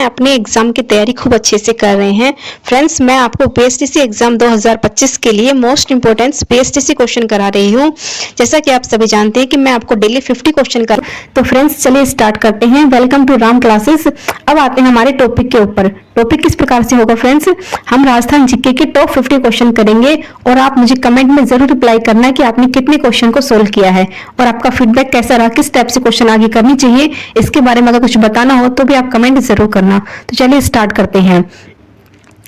अपने एग्जाम की तैयारी खूब अच्छे से कर रहे हैं। फ्रेंड्स, मैं आपको पीएसटीसी एग्जाम 2025 के लिए मोस्ट इंपोर्टेंट पीएसटीसी क्वेश्चन करा रही हूँ। जैसा कि आप सभी जानते हैं कि मैं आपको डेली 50 क्वेश्चन कर। तो फ्रेंड्स, चलिए स्टार्ट करते हैं। Welcome to Ram classes. अब आते हैं हमारे टॉपिक के ऊपर। टॉपिक किस प्रकार से होगा फ्रेंड्स, हम राजस्थान जीके के टॉप 50 क्वेश्चन करेंगे और आप मुझे कमेंट में जरूर रिप्लाई करना है कि आपने कितने क्वेश्चन को सोल्व किया है और आपका फीडबैक कैसा रहा, किस टाइप से क्वेश्चन आगे करनी चाहिए, इसके बारे में अगर कुछ बताना हो तो भी आप कमेंट जरूर करना। तो चलिए स्टार्ट करते हैं।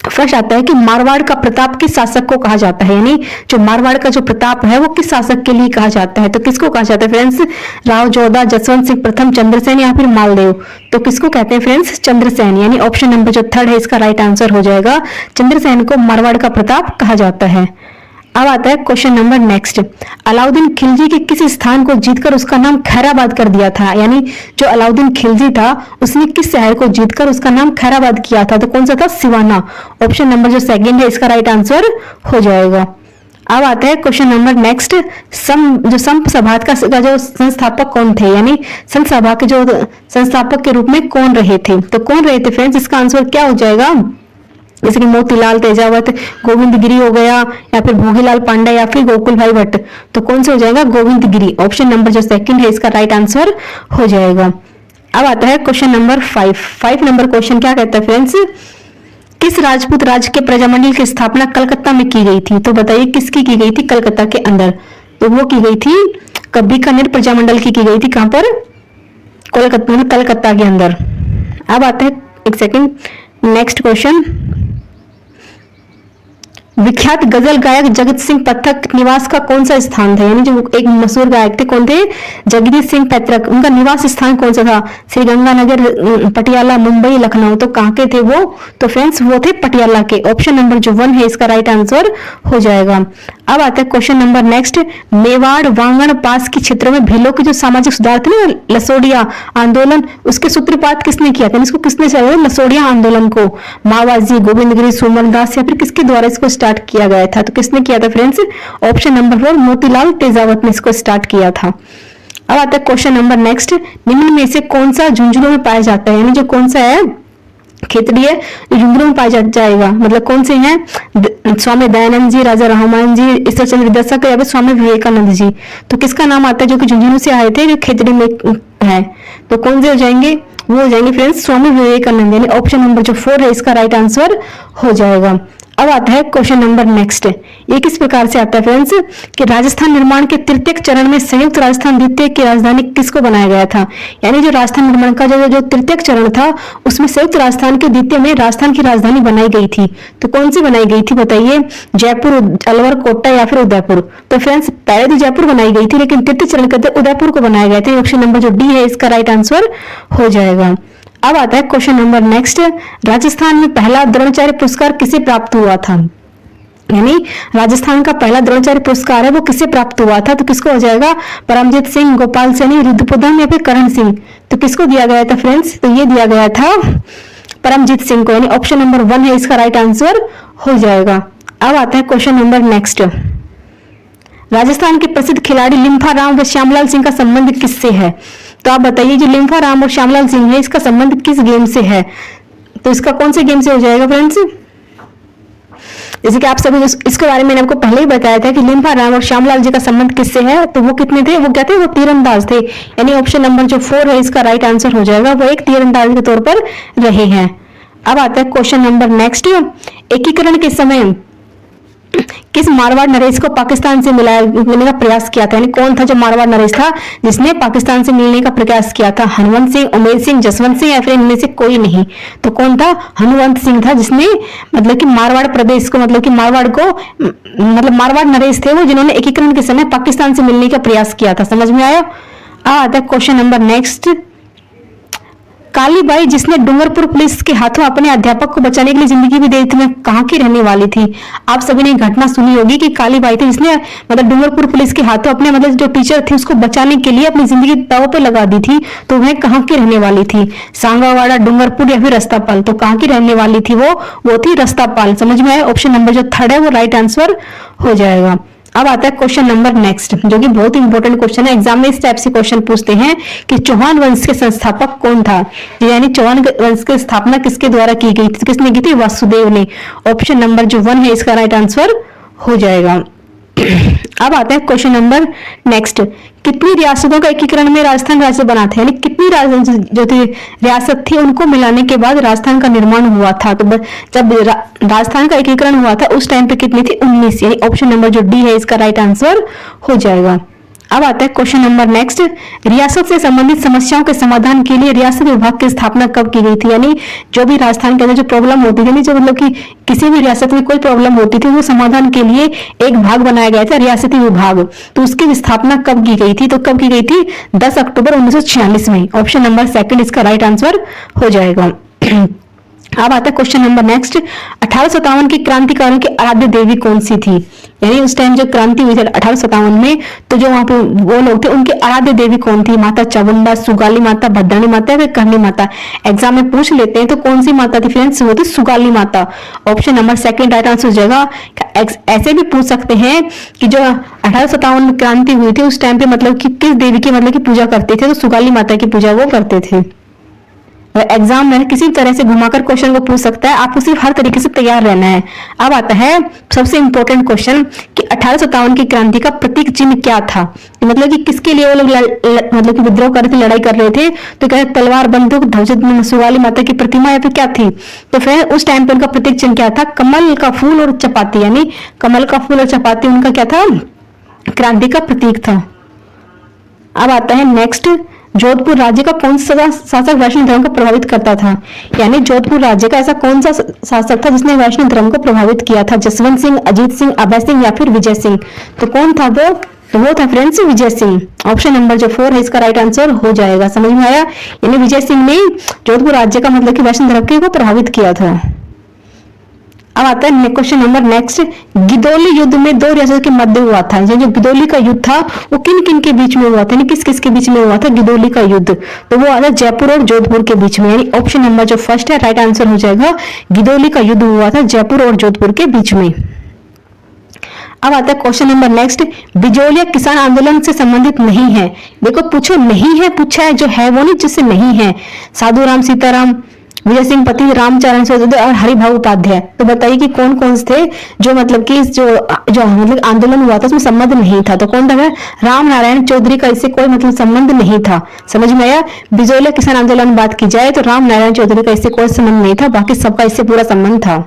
फर्स्ट आता है कि मारवाड़ का प्रताप किस शासक को कहा जाता है, यानी जो मारवाड़ का जो प्रताप है वो किस शासक के लिए कहा जाता है। तो किसको कहा जाता है फ्रेंड्स, राव जोधा, जसवंत सिंह प्रथम, चंद्रसेन या फिर मालदेव। तो किसको कहते हैं फ्रेंड्स, चंद्रसेन, यानी ऑप्शन नंबर जो थर्ड है इसका राइट आंसर हो जाएगा। चंद्रसेन को मारवाड़ का प्रताप कहा जाता है। अब आता है question number next. Alauddin Khilji के किस स्थान को जीतकर उसका नाम खैराबाद कर दिया था, यानी जो अलाउद्दीन खिलजी था उसने किस शहर को जीतकर उसका नाम खैराबाद किया था। तो कौन सा था, सिवाना। ऑप्शन नंबर जो सेकंड है इसका राइट आंसर हो जाएगा। अब आता है क्वेश्चन नंबर नेक्स्ट। जो संत सभा का जो संस्थापक कौन थे, यानी संत सभा के जो संस्थापक के रूप में कौन रहे थे। तो कौन रहे थे फ्रेंड्स, इसका आंसर क्या हो जाएगा, जैसे कि मोतीलाल तेजावत, गोविंद गिरी हो गया, या फिर भोगीलाल पांडे या फिर गोकुल भाई भट्ट। तो कौन से हो जाएगा, गोविंद गिरी। ऑप्शन नंबर जो सेकंड है इसका राइट आंसर हो जाएगा। अब आता है क्वेश्चन नंबर 5 नंबर क्वेश्चन क्या कहता है फ्रेंड्स, किस राजपूत राज्य के प्रजामंडल की स्थापना कलकत्ता में की गई थी। तो बताइए किसकी की गई थी कलकत्ता के अंदर। तो वो की गई थी बीकानेर प्रजामंडल की गई थी। कहां पर, कलकत्ता के अंदर। अब आते हैं एक सेकंड नेक्स्ट क्वेश्चन। विख्यात गजल गायक जगत सिंह पथक निवास का कौन सा स्थान था, यानी जो एक मशहूर गायक थे कौन थे, जगदीश सिंह पथक, उनका निवास स्थान कौन सा था, श्रीगंगानगर, पटियाला, मुंबई, लखनऊ। तो कहाँ के थे वो, तो फ्रेंड्स वो थे पटियाला के। ऑप्शन नंबर जो 1 है इसका राइट आंसर हो जाएगा। अब आता है क्वेश्चन नंबर नेक्स्ट। मेवाड़ वांगण पास के क्षेत्र में भीलों के जो सामाजिक सुधार थे ना, लसोड़िया आंदोलन, उसके सूत्रपात किसने किया था, इसको किसने चलाया लसोड़िया आंदोलन को, माओवादी, गोविंद गिरी, सुमन दास या फिर किसके द्वारा इसको स्टार्ट किया गया था। तो किसने किया था friends, option number 4 Motilal Tejawat ने इसको स्टार्ट किया था। अब आता है क्वेश्चन नंबर नेक्स्ट। निम्न में से कौन सा झुंझुनू में पाया जाता है, यानी जो कौन सा है खेतड़ी है जो झुंझुनू में पाया जाएगा, मतलब कौन से हैं, स्वामी दयानंद जी, राजा रहमान जी, ईश्वर चंद्र विद्यासागर या फिर स्वामी विवेकानंद जी। तो किसका नाम आता है जो कि झुंझुनू से आए थे, जो खेतड़ी में है। तो कौन से हो जाएंगे, वो हो जाएंगे फ्रेंड्स स्वामी विवेकानंद, यानी ऑप्शन नंबर जो 4 है इसका राइट आंसर हो जाएगा। अब आता है क्वेश्चन नंबर नेक्स्ट। ये किस प्रकार से आता है फ्रेंड्स, कि राजस्थान निर्माण के तृतीय चरण में संयुक्त राजस्थान द्वितीय की राजधानी किसको बनाया गया था, यानी जो राजस्थान निर्माण का जो तृतीय चरण था उसमें संयुक्त राजस्थान के द्वितीय में राजस्थान की राजधानी बनाई गई थी। तो कौन सी बनाई गई थी बताइए, जयपुर, अलवर, कोटा या फिर उदयपुर। तो फ्रेंड्स पहले तो जयपुर बनाई गई थी, लेकिन तृतीय चरण के अंदर उदयपुर को बनाया गया था। ऑप्शन नंबर जो डी है इसका राइट आंसर हो जाएगा। अब आता है क्वेश्चन नंबर नेक्स्ट। राजस्थान में पहला द्रोणाचार्य पुरस्कार किसे प्राप्त हुआ था, यानी राजस्थान का पहला द्रोणाचार्य पुरस्कार है वो किसे प्राप्त हुआ था। तो किसको हो जाएगा, परमजीत सिंह, गोपाल सैनी, रुद्रप्रदान या फिर करण सिंह। तो किसको दिया गया था फ्रेंड्स, तो ये दिया गया था परमजीत सिंह को, यानी ऑप्शन नंबर 1 है इसका राइट आंसर हो जाएगा। अब आता है क्वेश्चन नंबर नेक्स्ट। राजस्थान के प्रसिद्ध खिलाड़ी लिम्फा राम व श्यामलाल सिंह का संबंध किससे है। तो आप बताइए जो लिम्फा राम और श्यामलाल सिंह है इसका संबंध किस गेम से है। तो इसका कौन से गेम से हो जाएगा फ्रेंड्स, जैसे कि आप सभी इसके बारे में मैंने आपको पहले ही बताया था कि लिम्फा राम और श्यामलाल जी का संबंध किससे है। तो वो कितने थे, वो क्या थे, वो तीरंदाज थे, यानी ऑप्शन नंबर जो 4 है इसका राइट आंसर हो जाएगा। वो एक तीरंदाज के तौर पर रहे हैं। अब आता है क्वेश्चन नंबर नेक्स्ट। एकीकरण के समय किस मारवाड़ नरेश को पाकिस्तान से मिलने का प्रयास किया था, यानी कौन था जो मारवाड़ नरेश था जिसने पाकिस्तान से मिलने का प्रयास किया था, हनुवंत सिंह, उमेर सिंह, जसवंत सिंह या फिर इनमें से कोई नहीं। तो कौन था, हनुवंत सिंह था, जिसने मतलब कि मारवाड़ प्रदेश को, मतलब कि मारवाड़ को, मतलब मारवाड़ नरेश थे वो जिन्होंने एकीकरण के समय पाकिस्तान से मिलने का प्रयास किया था। समझ में आया। आता है क्वेश्चन नंबर नेक्स्ट। कालीबाई जिसने डूंगरपुर पुलिस के हाथों अपने अध्यापक को बचाने के लिए जिंदगी भी दे दी थी, मैं कहाँ की रहने वाली थी। आप सभी ने घटना सुनी होगी कि कालीबाई थी जिसने मतलब डूंगरपुर पुलिस के हाथों अपने मतलब जो टीचर थे उसको बचाने के लिए अपनी जिंदगी दांव पे लगा दी थी। तो वह कहाँ की रहने वाली थी, सांगावाड़ा, डूंगरपुर या फिर रस्तापाल। तो कहाँ की रहने वाली थी वो थी रस्तापाल। समझ में आया। ऑप्शन नंबर जो 3 है वो राइट आंसर हो जाएगा। अब आता है क्वेश्चन नंबर नेक्स्ट, जो कि बहुत ही इंपॉर्टेंट क्वेश्चन है। एग्जाम में इस टाइप से क्वेश्चन पूछते हैं कि चौहान वंश के संस्थापक कौन था, यानी चौहान वंश की स्थापना किसके द्वारा की गई थी, किसने की थी, वासुदेव ने। ऑप्शन नंबर जो 1 है इसका राइट आंसर हो जाएगा। अब आता है क्वेश्चन नंबर नेक्स्ट, कितनी रियासतों का एकीकरण में राजस्थान राज्य बना था, यानी कितनी जो थी रियासत थी उनको मिलाने के बाद राजस्थान का निर्माण हुआ था। तो जब राजस्थान का एकीकरण हुआ था उस टाइम पे कितनी थी, 19, यानी ऑप्शन नंबर जो डी है इसका राइट आंसर हो जाएगा। अब आता है क्वेश्चन नंबर नेक्स्ट, रियासत से संबंधित समस्याओं के समाधान के लिए रियासती विभाग की स्थापना कब की गई थी, यानी जो भी राजस्थान के अंदर जो प्रॉब्लम होती थी, जो मतलब कि किसी भी रियासत में कोई प्रॉब्लम होती थी वो समाधान के लिए एक भाग बनाया गया था, रियासती विभाग। तो उसकी स्थापना कब की गई थी, तो कब की गई थी, 10 अक्टूबर 1946 में। ऑप्शन नंबर सेकंड इसका राइट आंसर हो जाएगा। अब आता है क्वेश्चन नंबर नेक्स्ट, 1857 की क्रांतिकारियों की आराध्य देवी कौन सी थी, यानी उस टाइम जो क्रांति हुई थी 1857 में, तो जो वहां पे वो लोग थे उनकी आराध्य देवी कौन थी, माता चामुंडा, सुगाली माता, भद्राणी माता या फिर करणी माता। एग्जाम में पूछ लेते हैं तो कौन सी माता थी फ्रेंड्स, वो थी सुगाली माता। Option number second right answer हो जाएगा। ऐसे भी पूछ सकते हैं कि जो 1857 में क्रांति हुई थी उस टाइम पे मतलब कि किस देवी की मतलब की पूजा करते थे, तो सुगाली माता की पूजा वो करते थे। एग्जाम में किसी तरह से घुमाकर क्वेश्चन को पूछ सकता है, आपको सिर्फ हर तरीके से तैयार रहना है। अब आता है सबसे इंपॉर्टेंट क्वेश्चन कि 1857 की क्रांति का प्रतीक चिन्ह क्या था, मतलब कि किसके लिए वो लोग मतलब कि विद्रोह कर रहे थे, लड़ाई कर रहे थे। तो क्या तलवार, बंदूक, ध्वज, सुगाली माता की प्रतिमा या फिर क्या थी, तो फिर उस टाइम पे उनका प्रतीक चिन्ह क्या था, कमल का फूल और चपाती, यानी कमल का फूल और चपाती उनका क्या था, क्रांति का प्रतीक था। अब आता है नेक्स्ट, जोधपुर राज्य का कौन सा शासक वैष्णव धर्म को प्रभावित करता था, यानी जोधपुर राज्य का ऐसा कौन सा शासक था जिसने वैष्णव धर्म को प्रभावित किया था, जसवंत सिंह, अजीत सिंह, अभय सिंह या फिर विजय सिंह। तो कौन था वो, तो वो था friends Vijay Singh. Option number जो 4 है इसका राइट आंसर हो जाएगा। समझ में आया, यानी विजय सिंह ने जोधपुर राज्य का मतलब कि वैष्णव धर्म को प्रभावित किया था। अब आता है क्वेश्चन नंबर नेक्स्ट, गिदोली युद्ध में 2 रियासतों के मध्य हुआ था, जो गिदोली का युद्ध था वो किन किन के बीच में हुआ था, यानी किस किस के बीच में हुआ था गिदोली का युद्ध, तो वो आता है जयपुर और जोधपुर के बीच में, यानी ऑप्शन नंबर जो फर्स्ट है राइट आंसर हो जाएगा। गिदोली का युद्ध हुआ था जयपुर और जोधपुर के बीच में। अब आता है क्वेश्चन नंबर नेक्स्ट, बिजोलिया किसान आंदोलन से संबंधित नहीं है। देखो पूछो नहीं है पूछा है, जो है वो नहीं, जिससे नहीं है। साधु राम सीताराम, विजय सिंह पति, रामचरण चौधरी और हरिभाऊ उपाध्याय। तो बताइए कि कौन कौन से थे जो मतलब कि जो मतलब आंदोलन हुआ था उसमें संबंध नहीं था, तो कौन था, राम नारायण चौधरी का इससे कोई मतलब संबंध नहीं था। समझ में आया, बिजोलिया किसान आंदोलन बात की जाए तो राम नारायण चौधरी का इससे कोई संबंध नहीं था, बाकी सबका इससे पूरा संबंध था।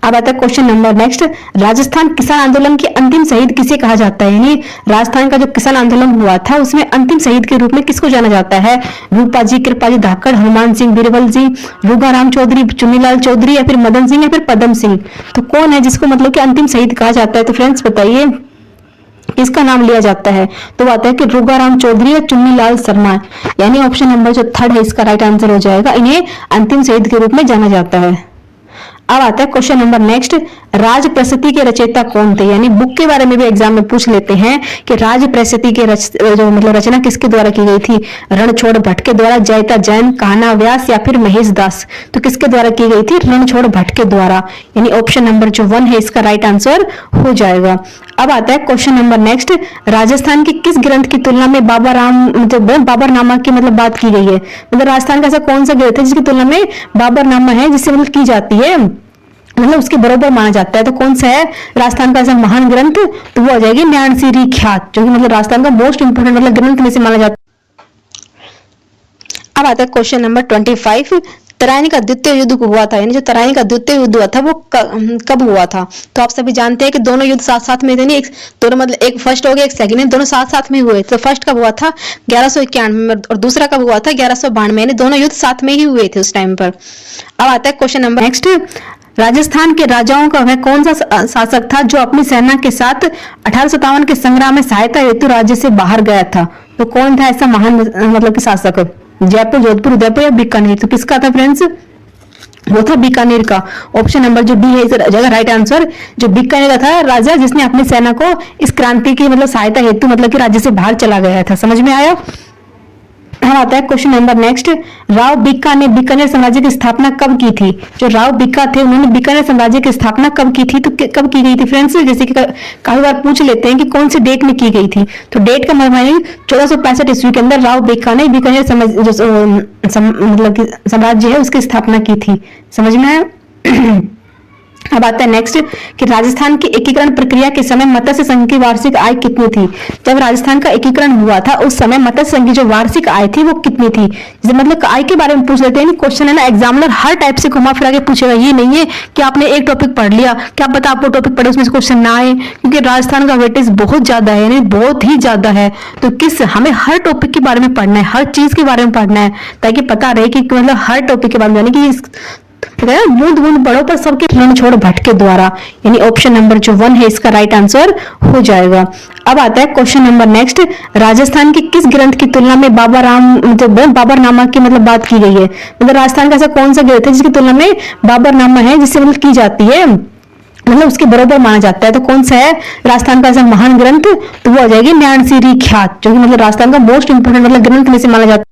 अब आता है क्वेश्चन नंबर नेक्स्ट, राजस्थान किसान आंदोलन के अंतिम शहीद किसे कहा जाता है, यानी राजस्थान का जो किसान आंदोलन हुआ था उसमें अंतिम शहीद के रूप में किसको जाना जाता है, रूपाजी, कृपाजी धाकड़, हनुमान सिंह, बीरबल जी, रुगाराम चौधरी, चुन्नीलाल चौधरी या फिर मदन सिंह या फिर पदम सिंह। तो कौन है जिसको मतलब कि अंतिम शहीद कहा जाता है, तो फ्रेंड्स बताइए किसका नाम लिया जाता है, तो आता है कि रुगाराम चौधरी या चुन्नीलाल शर्मा, यानी ऑप्शन नंबर जो 3 है इसका राइट आंसर हो जाएगा। इन्हें अंतिम शहीद के रूप में जाना जाता है। अब आता है क्वेश्चन नंबर नेक्स्ट, राज प्रशस्ति के रचयिता कौन थे, यानी बुक के बारे में भी एग्जाम में पूछ लेते हैं कि राज प्रशस्ति के जो मतलब रचना किसके द्वारा की गई थी, रणछोड़ भट्ट के द्वारा, जयता जैन, कान्हा व्यास या फिर महेश दास। तो किसके द्वारा की गई थी, रणछोड़ भट्ट के द्वारा, यानी ऑप्शन नंबर जो 1 है इसका राइट आंसर हो जाएगा। अब आता है क्वेश्चन नंबर नेक्स्ट, राजस्थान के किस ग्रंथ की तुलना में बाबरनामा की मतलब बात की गई है, मतलब राजस्थान का ऐसा कौन सा ग्रंथ है जिसकी तुलना में बाबरनामा है जिससे मतलब की जाती है, मतलब उसके बराबर माना जाता है, तो कौन सा है राजस्थान का ऐसा महान ग्रंथ, तो वो हो जाएगी न्याणसीरी ख्यात, जो कि मतलब राजस्थान का मोस्ट इंपोर्टेंट मतलब ग्रंथ में से माना जाता है। अब आता है क्वेश्चन नंबर 25, तराइन का द्वितीय युद्ध हुआ था, यानी जो तराइन का द्वितीय युद्ध हुआ था वो कब हुआ था, तो आप सभी जानते हैं कि दोनों युद्ध साथ साथ में थे, नहीं दोनों मतलब एक फर्स्ट हो गया एक सेकंड है, दोनों साथ साथ में हुए। तो फर्स्ट कब हुआ था 1191 में और दूसरा कब हुआ था 1192, यानी दोनों युद्ध साथ में ही हुए थे उस टाइम पर। अब आता है क्वेश्चन नंबर नेक्स्ट, राजस्थान के राजाओं का वह कौन सा शासक था जो अपनी सेना के साथ 1857 के संग्राम में सहायता हेतु राज्य से बाहर गया था, तो कौन था ऐसा महान मतलब कि शासक, जयपुर, जोधपुर, उदयपुर या बीकानेर। तो किसका था फ्रेंड्स, वो था बीकानेर का। ऑप्शन नंबर जो डी है इस जगह राइट आंसर, जो बीकानेर का था राजा जिसने अपनी सेना को इस क्रांति की मतलब सहायता हेतु मतलब कि राज्य से बाहर चला गया था। समझ में आया। हम आता है question number next. Rao Bikka ने बीकानेर साम्राज्य की स्थापना कब की थी? जो राव बिक्का थे उन्होंने बीकानेर साम्राज्य की स्थापना कब की थी? तो कब की गई थी फ्रेंड्स? जैसे कि काफी बार पूछ लेते हैं कि कौन सी डेट में की गई थी, तो डेट का मतलब 1465 ईस्वी के अंदर राव बिक्का ने बीकानेर मतलब साम्राज्य है उसकी स्थापना की थी। समझ में आया? अब आता है नेक्स्ट कि राजस्थान की एकीकरण प्रक्रिया के समय मत्स्य संघ की वार्षिक आय कितनी थी? जब राजस्थान का एकीकरण हुआ था उस समय मत्स्य संघ की जो वार्षिक आय थी वो कितनी थी? जैसे मतलब आय के बारे में पूछ लेते हैं, क्वेश्चन है ना, एग्जामिनर हर टाइप से घुमा फिरा के पूछेगा। ये नहीं है कि आपने एक टॉपिक पढ़ लिया, क्या पता आपको टॉपिक पढ़े उसमें क्वेश्चन ना आए, क्योंकि राजस्थान का वेटेज बहुत ज्यादा है, यानी बहुत ही ज्यादा है। तो हमें हर टॉपिक के बारे में पढ़ना है, हर चीज के बारे में पढ़ना है, ताकि पता रहे कि मतलब हर टॉपिक के बारे में, यानी कि बूंद बूंद बड़ों पर सबके ऋण छोड़ भटके द्वारा, यानी ऑप्शन नंबर जो 1 है इसका राइट आंसर हो जाएगा। अब आता है क्वेश्चन नंबर नेक्स्ट। राजस्थान के किस ग्रंथ की तुलना में बाबरनामा की मतलब बात की गई है? मतलब राजस्थान का ऐसा कौन सा ग्रंथ है जिसकी तुलना में बाबरनामा है, जिससे मतलब की जाती है, मतलब उसके बराबर माना जाता है? तो कौन सा है राजस्थान का ऐसा महान ग्रंथ? तो वो आ जाएगी न्याणसीरी ख्यात, जो कि मतलब राजस्थान का मोस्ट इंपोर्टेंट मतलब ग्रंथ में से माना जाता है।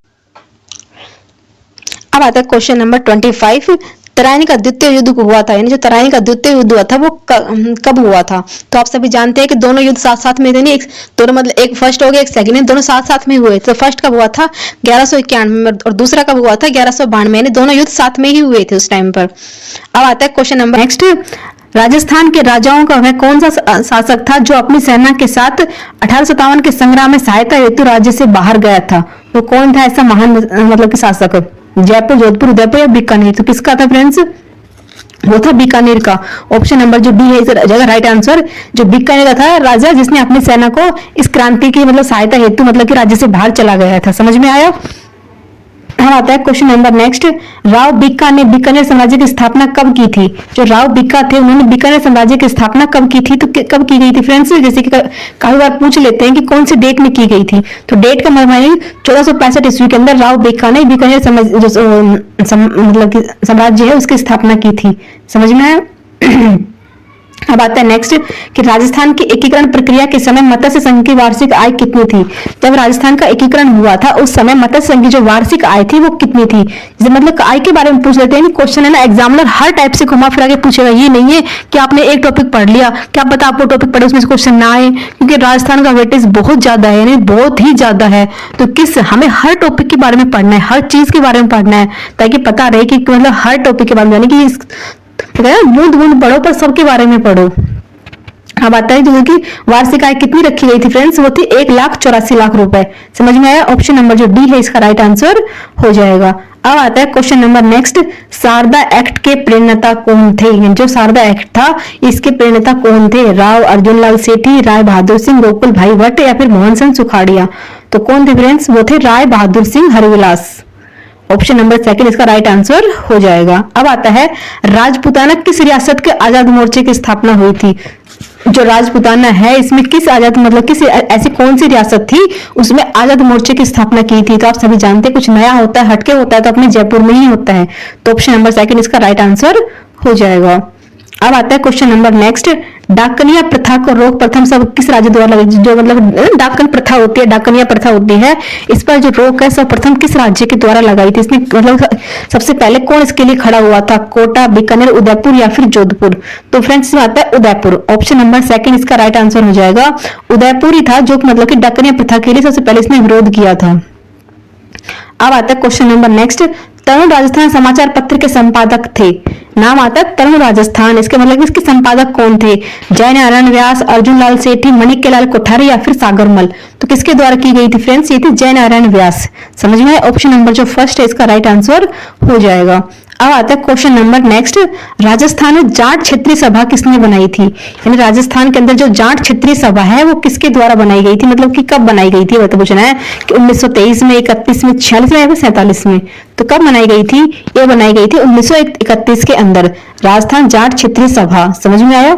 अब आता है क्वेश्चन नंबर 25। तराइन का द्वितीय युद्ध हुआ था, यानी जो तराइन का द्वितीय युद्ध हुआ था वो कब हुआ था? तो आप सभी जानते हैं कि दोनों युद्ध साथ साथ में थे, नहीं दोनों मतलब एक फर्स्ट हो गया एक सेकंड, दोनों साथ साथ में हुए। तो फर्स्ट कब हुआ था? 1191 में, और दूसरा कब हुआ था? 1192, यानी दोनों युद्ध साथ में ही हुए थे उस टाइम पर। अब आता है क्वेश्चन नंबर नेक्स्ट। राजस्थान के राजाओं का वह कौन सा शासक था जो अपनी सेना के साथ 1857 के संग्राम में सहायता हेतु राज्य से बाहर गया था? तो कौन था ऐसा महान मतलब कि शासक? जयपुर, जोधपुर, उदयपुर या बीकानेर? तो किसका था फ्रेंड्स? वो था बीकानेर का। ऑप्शन नंबर जो बी है इस जगह राइट आंसर। जो बीकानेर का था राजा जिसने अपनी सेना को इस क्रांति की मतलब सहायता हेतु मतलब कि राज्य से बाहर चला गया था। समझ में आया? हम आता है question number next. Rao Bikka ने बीकानेर साम्राज्य की स्थापना कब की थी? जो राव बिक्का थे उन्होंने बीकानेर साम्राज्य की स्थापना कब की थी? तो कब की गई थी फ्रेंड्स? जैसे कि काफी बार पूछ लेते हैं कि कौन सी डेट में की गई थी, तो डेट का मतलब 1465 ईस्वी के अंदर राव बिक्का ने बीकानेर मतलब कि साम्राज्य है उसकी स्थापना की थी। समझ में आया? अब आता है नेक्स्ट कि राजस्थान की एकीकरण प्रक्रिया के समय मत्स्य संघ की वार्षिक आय कितनी थी? जब राजस्थान का एकीकरण हुआ था उस समय मत्स्य संघ की जो वार्षिक आय थी वो कितनी थी? जैसे मतलब आय के बारे में पूछ लेते हैं, क्वेश्चन है ना, एग्जामिनर हर टाइप से घुमा फिरा के पूछेगा। ये नहीं है कि आपने एक टॉपिक पढ़ लिया, क्या पता आपको टॉपिक पढ़े उसमें क्वेश्चन ना आए, क्योंकि राजस्थान का वेटेज बहुत ज्यादा है, यानी बहुत ही ज्यादा है। तो हमें हर टॉपिक के बारे में पढ़ना है, हर चीज के बारे में पढ़ना है, ताकि पता रहे कि मतलब हर टॉपिक के बारे में, यानी कि बूंद बूंद पढ़ो पर सबके बारे में पढ़ो। अब आता है जो कि वार्षिक आय कितनी रखी गई थी फ्रेंड्स? वो थी 1,84,00,000 रुपए। समझ में आया? ऑप्शन नंबर जो डी है इसका राइट आंसर हो जाएगा। अब आता है question number next. Sharda act के प्रणेता कौन थे? जो शारदा एक्ट था इसके प्रणेता कौन थे? राव अर्जुनलाल सेठी, राय बहादुर सिंह, गोकुल भाई भट्ट या फिर मोहन सिंह सुखाड़िया? तो कौन थे फ्रेंड्स? वो थे Rai Bahadur Singh Harivilas. Option number second इसका राइट आंसर हो जाएगा। अब आता है राजपूताना किस रियासत के आजाद मोर्चे की स्थापना हुई थी? जो राजपूताना है इसमें किस आजाद मतलब किस ऐसी कौन सी रियासत थी उसमें आजाद मोर्चे की स्थापना की थी? तो आप सभी जानते हैं कुछ नया होता है, हटके होता है, तो अपने जयपुर में ही होता है। तो ऑप्शन नंबर सेकंड इसका राइट आंसर हो जाएगा। अब आता है क्वेश्चन नंबर नेक्स्ट। डाकनिया प्रथा को रोक प्रथम सब किस राज्य द्वारा लगाई? जो मतलब डाकन प्रथा होती है, डाकनिया प्रथा होती है, इस पर जो रोक है सब प्रथम किस राज्य के द्वारा लगाई थी? इसमें मतलब सबसे पहले कौन इसके लिए खड़ा हुआ था? कोटा, बीकानेर, उदयपुर या फिर जोधपुर? तो फ्रेंड्स इसमें आता है उदयपुर। ऑप्शन नंबर सेकंड इसका राइट आंसर हो जाएगा। उदयपुर ही था जो मतलब कि डाकनिया प्रथा के लिए सबसे पहले इसने विरोध किया था। अब आता है क्वेश्चन नंबर नेक्स्ट। तरुण राजस्थान समाचार पत्र के संपादक थे, नाम आता है तरुण राजस्थान, इसके मतलब इसके संपादक कौन थे? जय नारायण व्यास, अर्जुन लाल सेठी, माणिक्यलाल कोठारी या फिर सागरमल? तो किसके द्वारा की गई थी फ्रेंड्स? ये थी जय नारायण व्यास। समझ में? ऑप्शन नंबर जो फर्स्ट है इसका राइट आंसर हो जाएगा। अब आता है क्वेश्चन नंबर नेक्स्ट। राजस्थान में जाट क्षेत्रीय सभा किसने बनाई थी? यानी राजस्थान के अंदर जो जाट क्षेत्रीय सभा है वो किसके द्वारा बनाई गई थी, मतलब कि कब बनाई गई थी? वो तो पूछना है कि 1923 में, 31 में, 46 में या फिर 47 में? तो कब बनाई गई थी? ये बनाई गई थी 1931 के अंदर राजस्थान जाट क्षेत्रीय सभा। समझ में आया?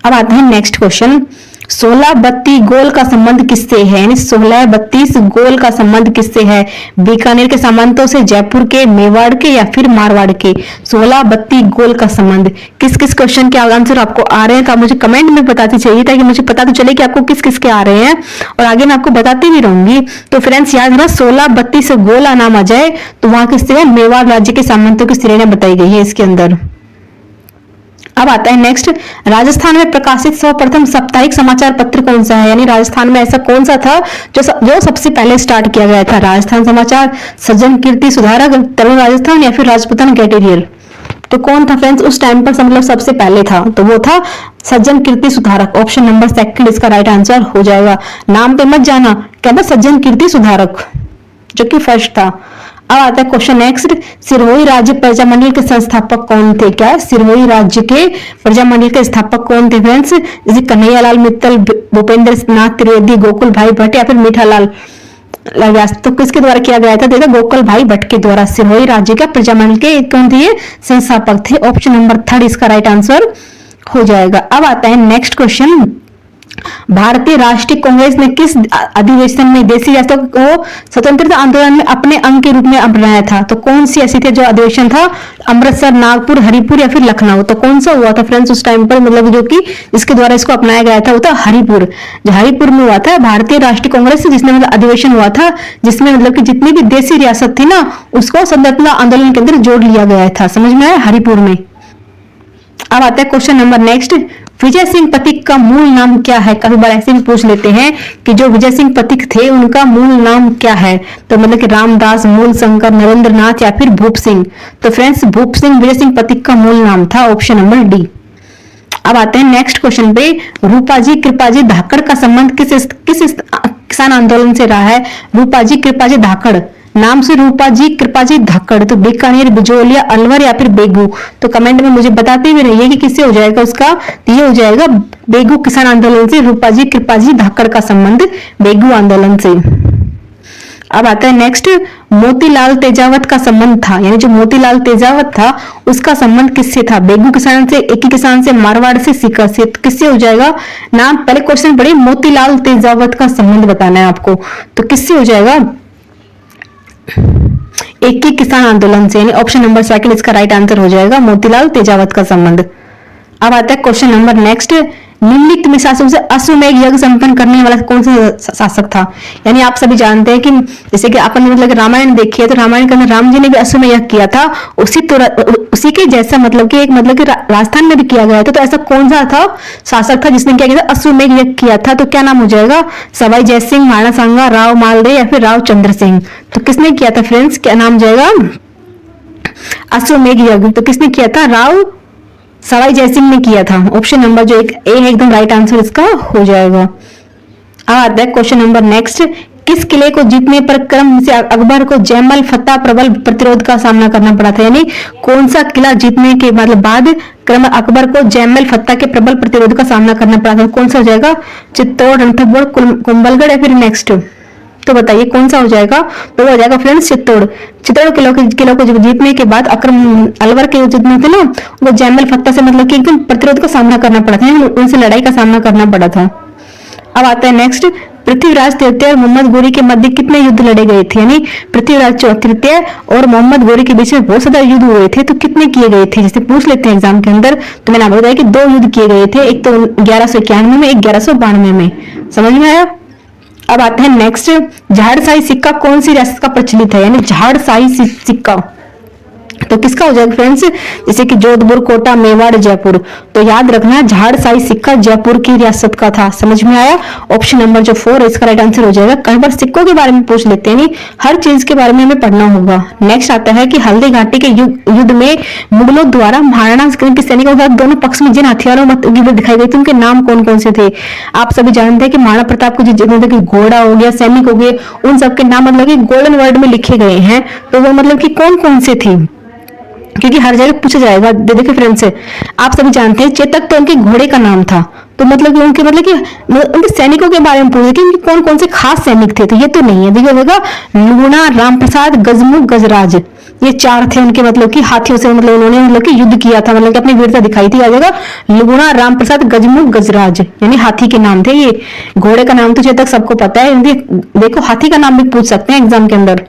अब आते हैं नेक्स्ट क्वेश्चन। 16 32 गोल का संबंध किससे है, यानी 16 32 गोल का संबंध किससे है, बीकानेर के सामंतों से, जयपुर के, मेवाड़ के या फिर मारवाड़ के। 16 32 गोल का संबंध किस किस क्वेश्चन के आंसर आपको आ रहे हैं तो आप मुझे कमेंट में बताते चाहिए, ताकि मुझे पता तो चले कि आपको किस किस के आ रहे हैं, और आगे मैं आपको बताती भी रहूंगी। तो फ्रेंड्स याद रखना 16 32 से गोल नाम आ जाए तो वहां किससे है, मेवाड़ राज्य के सामंतों की श्रेणियां बताई गई है इसके अंदर। अब आता है नेक्स्ट, राजस्थान में प्रकाशित सर्वप्रथम साप्ताहिक समाचार पत्र कौन सा है, यानी राजस्थान में ऐसा कौन सा था जो सबसे पहले स्टार्ट किया गया था। राजस्थान समाचार, सज्जन कीर्ति सुधारक, तरुण राजस्थान या फिर राजपूताना गैटेरियल। तो कौन था फ्रेंड्स उस टाइम पर मतलब सबसे पहले था, तो वो था सज्जन कीर्ति सुधारक। ऑप्शन नंबर सेकंड इसका राइट आंसर हो जाएगा। नाम पे मत जाना, कहता सज्जन कीर्ति सुधारक जो कि फर्स्ट था। अब आता है क्वेश्चन नेक्स्ट, सिरोही राज्य प्रजामंडल के संस्थापक कौन थे, क्या सिरोही राज्य के प्रजामंडल के स्थापक कौन थे फ्रेंड्स, जैसे कन्हैयालाल मित्तल, भूपेंद्र नाथ त्रिवेदी, गोकुल भाई भट्ट या फिर मीठालाल व्यास। तो किसके द्वारा किया गया था, देखा गोकुल भाई भट्ट के द्वारा सिरोही राज्य का प्रजामंडल के कौन थे, संस्थापक थे। ऑप्शन नंबर थर्ड इसका राइट आंसर हो जाएगा। अब आता है नेक्स्ट क्वेश्चन, भारतीय राष्ट्रीय कांग्रेस ने किस अधिवेशन में देसी रियासतों को स्वतंत्रता आंदोलन में अपने अंग के रूप में अपनाया था, तो कौन सी ऐसी थी जो अधिवेशन था, अमृतसर, नागपुर, हरिपुर या फिर लखनऊ। तो कौन सा हुआ था फ्रेंड्स उस टाइम पर, मतलब जो कि जिसके द्वारा इसको अपनाया गया था वो था हरिपुर। जो हरिपुर में हुआ था भारतीय राष्ट्रीय कांग्रेस से, जिसमें मतलब अधिवेशन हुआ था, जिसमें मतलब कि जितनी भी देसी रियासत थी ना उसको स्वतंत्रता आंदोलन के अंदर जोड़ लिया गया था। समझ में आया, हरिपुर में। अब आता है question number next, Vijay Singh Pathik का मूल नाम क्या है। कभी बार ऐसे भी पूछ लेते हैं कि जो विजय सिंह पथिक थे उनका मूल नाम क्या है, तो मतलब कि रामदास, मूल शंकर, नरेंद्र नाथ या फिर भूप सिंह। तो फ्रेंड्स भूप सिंह विजय सिंह पथिक का मूल नाम था। Option number D. अब आते हैं नेक्स्ट क्वेश्चन पे, रूपाजी कृपाजी धाकड़ का संबंध किस किसान आंदोलन से रहा है। रूपाजी कृपाजी धाकड़ नाम से रूपाजी कृपाजी धाकड़, तो बीकानेर, बिजोलिया, अलवर या फिर बेगू। तो कमेंट में मुझे बताते भी रहिए कि किससे हो जाएगा उसका, ये हो जाएगा बेगू किसान आंदोलन से रूपाजी कृपाजी धाकड़ का संबंध बेगू आंदोलन से। अब आता है नेक्स्ट, मोतीलाल तेजावत का संबंध था, यानी जो मोतीलाल तेजावत था उसका संबंध किससे था, बेगू किसान से, एक ही किसान से, मारवाड़ से, सीकर से। तो किससे हो जाएगा नाम, पहले क्वेश्चन पढ़िए, मोतीलाल तेजावत का संबंध बताना है आपको, तो किससे हो जाएगा, एक ही किसान आंदोलन से, यानी ऑप्शन नंबर सेकंड इसका राइट आंसर हो जाएगा, मोतीलाल तेजावत का संबंध। अब आता है क्वेश्चन नंबर नेक्स्ट, निम्नलिखित में शासकों से अश्वमेध यज्ञ संपन्न करने वाला कौन सा शासक था। यानी आप सभी जानते हैं कि जैसे कि अपन मतलब रामायण देखी है, तो रामायण के अंदर राम जी ने भी अश्वमेध यज्ञ किया था, उसी के जैसा मतलब कि एक मतलब कि राजस्थान में भी किया गया था। तो ऐसा कौन सा था शासक था जिसने क्या किया था, अश्वमेध यज्ञ किया था, तो क्या नाम हो जाएगा, सवाई जय सिंह, महाराणा सांगा, राव मालदेव या फिर राव चंद्र सिंह। तो किसने किया था फ्रेंड्स, क्या नाम जाएगा, अश्वमेध यज्ञ तो किसने किया था, राव सवाई जयसिंह ने किया था। ऑप्शन नंबर जो एक ए है एकदम राइट आंसर इसका हो जाएगा। अब आता है क्वेश्चन नंबर नेक्स्ट, किस किले को जीतने पर क्रम से अकबर को जयमल फतह प्रबल प्रतिरोध का सामना करना पड़ा था, यानी कौन सा किला जीतने के मतलब बाद क्रम अकबर को जयमल फतह के प्रबल प्रतिरोध का सामना करना पड़ा था, कौन सा हो जाएगा, चित्तौड़, रणथंभौर, कुंभलगढ़ या फिर नेक्स्ट। तो बताइए कौन सा हो जाएगा, तो हो जाएगा फ्रेंड्स चित्तौड़ किलो को जीतने के बाद अक्रम अलवर के जितने थे ना वो जयमल फतह से मतलब कि एकदम प्रतिरोध का सामना करना पड़ा था, उनसे लड़ाई का सामना करना पड़ा था। अब आता है नेक्स्ट, पृथ्वीराज तृतीय और मोहम्मद गोरी के मध्य कितने युद्ध लड़े गए थे, यानी पृथ्वीराज तृतीय और मोहम्मद गोरी के बीच में बहुत ज्यादा युद्ध हुए थे, तो कितने किए गए थे, जैसे पूछ लेते हैं एग्जाम के अंदर, तो मैंने आपको बताया कि 2 युद्ध किए गए थे, एक तो 1191 में, एक 1192 में। समझ में आया। अब आते हैं नेक्स्ट, झाड़साई सिक्का कौन सी रियासत का प्रचलित है, यानी झाड़साई सिक्का तो किसका हो जाएगा फ्रेंड्स, जैसे कि जोधपुर, कोटा, मेवाड़, जयपुर। तो याद रखना झाड़साई सिक्का जयपुर की रियासत का था। समझ में आया। ऑप्शन नंबर जो 4 है इसका राइट आंसर हो जाएगा। कई बार सिक्कों के बारे में पूछ लेते हैं, हर चीज के बारे में हमें पढ़ना होगा। नेक्स्ट आता है कि हल्दी घाटी के युद्ध में मुगलों द्वारा महाराणा के सैनिकों के दोनों पक्ष में जिन हथियारों में दिखाई गई थी उनके नाम कौन कौन से थे। आप सभी जानते हैं कि महाराणा प्रताप को मतलब कि घोड़ा हो गया, सैनिक हो गए, उन सबके नाम मतलब कि गोल्डन वर्ड में लिखे गए हैं। तो वो मतलब कि कौन कौन से थे, क्योंकि हर जगह पूछा जाएगा। देखिए फ्रेंड्स, आप सभी जानते हैं चेतक तो उनके घोड़े का नाम था, तो मतलब कि उनके सैनिकों के बारे में पूछे कि उनके कौन कौन से खास सैनिक थे, तो ये तो नहीं है। देखिए होगा लूणा, रामप्रसाद, गजमुख, गजराज, ये 4 थे उनके, मतलब कि हाथियों से मतलब उन्होंने मतलब कि युद्ध किया था, मतलब कि अपनी वीरता दिखाई थी। आ जाएगा लूणा, रामप्रसाद, गजमुख, गजराज, यानी हाथी के नाम थे ये। घोड़े का नाम तो चेतक सबको पता है, देखो हाथी का नाम भी पूछ सकते हैं एग्जाम के अंदर।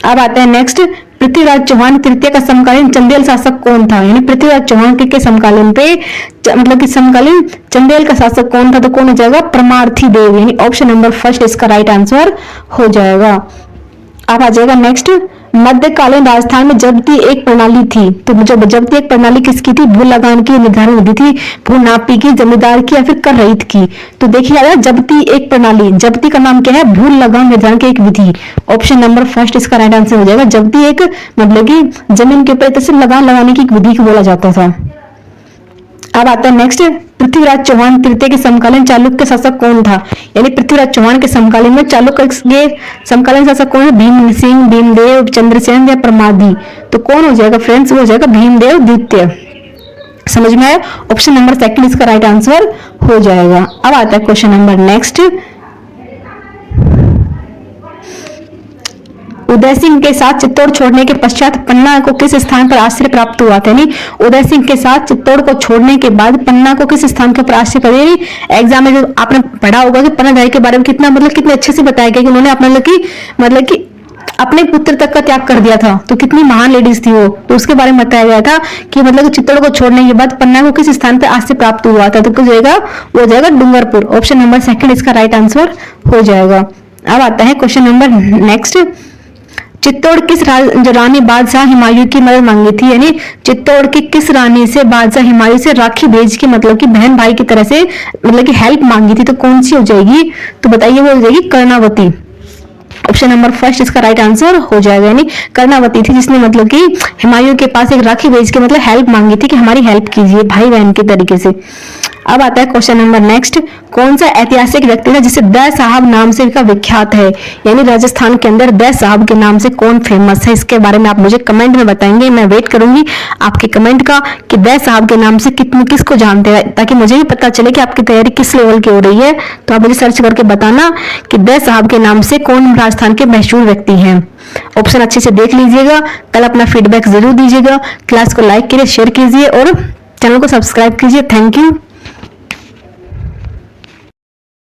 अब आता है नेक्स्ट, पृथ्वीराज चौहान तृतीय का समकालीन चंदेल शासक कौन था? यानी पृथ्वीराज चौहान के समकालीन पे मतलब कि समकालीन चंदेल का शासक कौन था? तो कौन हो जाएगा? परमार्थी देव, यानी ऑप्शन नंबर फर्स्ट इसका राइट आंसर हो जाएगा। अब आ जाएगा नेक्स्ट, मध्यकालीन राजस्थान में जब्ती एक प्रणाली थी, तो जब जब्ती एक प्रणाली किसकी थी? भू लगान की निर्धारण विधि थी, भू नापी की, जमींदार की, या फिर कर रहित की? तो देखिए जब्ती एक प्रणाली, जब्ती का नाम क्या है? भू लगान निर्धारण की एक विधि। ऑप्शन नंबर फर्स्ट इसका राइट आंसर हो जाएगा। जब्ती एक मतलब कि जमीन के ऊपर से लगान लगाने की एक विधि को बोला जाता था। अब आता है नेक्स्ट, पृथ्वीराज चौहान तृतीय के समकालीन चालुक्य शासक कौन था? यानी पृथ्वीराज चौहान के समकालीन में चालुक्य के समकालीन शासक कौन है? भीम सिंह, भीमदेव, चंद्रसेन या प्रमादी? तो कौन हो जाएगा फ्रेंड्स? वो हो जाएगा भीमदेव द्वितीय। समझ में आया? ऑप्शन नंबर सेकंड इसका राइट आंसर हो जाएगा। अब आता है question number next, Uday Singh के साथ चित्तौड़ छोड़ने के पश्चात पन्ना को किस स्थान पर आश्रय प्राप्त हुआ था? यानी उदय सिंह के साथ चित्तौड़ को छोड़ने के बाद पन्ना को किस स्थान के ऊपर आश्रय प्राप्त? एग्जाम में आपने पढ़ा होगा कि पन्नाधारी के बारे में कितने अच्छे से बताया गया कि उन्होंने अपने मतलब कि अपने पुत्र तक का त्याग कर दिया था, तो कितनी महान लेडीज थी वो। तो उसके बारे में बताया गया था कि मतलब चित्तौड़ को छोड़ने के बाद पन्ना को किस स्थान पर आश्रय प्राप्त हुआ था? तो क्या जाएगा? वो जाएगा डूंगरपुर। ऑप्शन नंबर सेकंड इसका राइट आंसर हो जाएगा। अब आता है क्वेश्चन नंबर नेक्स्ट, चित्तौड़ किस जो रानी बादशाह हुमायूं की मदद मांगी थी? यानी चित्तौड़ की किस रानी से बादशाह हुमायूं से राखी भेज के मतलब कि बहन भाई की तरह से मतलब कि हेल्प मांगी थी? तो कौन सी हो जाएगी? तो बताइए, वो हो जाएगी कर्णावती। ऑप्शन नंबर फर्स्ट इसका राइट आंसर हो जाएगा। यानी कर्णावती थी जिसने मतलब कि हुमायूं के पास एक राखी भेज के मतलब हेल्प मांगी थी कि हमारी हेल्प कीजिए भाई बहन के तरीके से। अब आता है क्वेश्चन नंबर नेक्स्ट, कौन सा ऐतिहासिक व्यक्ति था जिसे दै साहब नाम से का विख्यात है? यानी राजस्थान के अंदर दै साहब के नाम से कौन फेमस है? इसके बारे में आप मुझे कमेंट में बताएंगे। मैं वेट करूंगी आपके कमेंट का कि दै साहब के नाम से किसको जानते हैं, ताकि मुझे भी पता चले कि आपकी तैयारी किस लेवल की हो रही है। तो आप मुझे सर्च करके बताना कि दै साहब के नाम से कौन राजस्थान के मशहूर व्यक्ति हैं। ऑप्शन अच्छे से देख लीजिएगा, कल अपना फीडबैक जरूर दीजिएगा, क्लास को लाइक कीजिए, शेयर कीजिए और चैनल को सब्सक्राइब कीजिए। Thank you.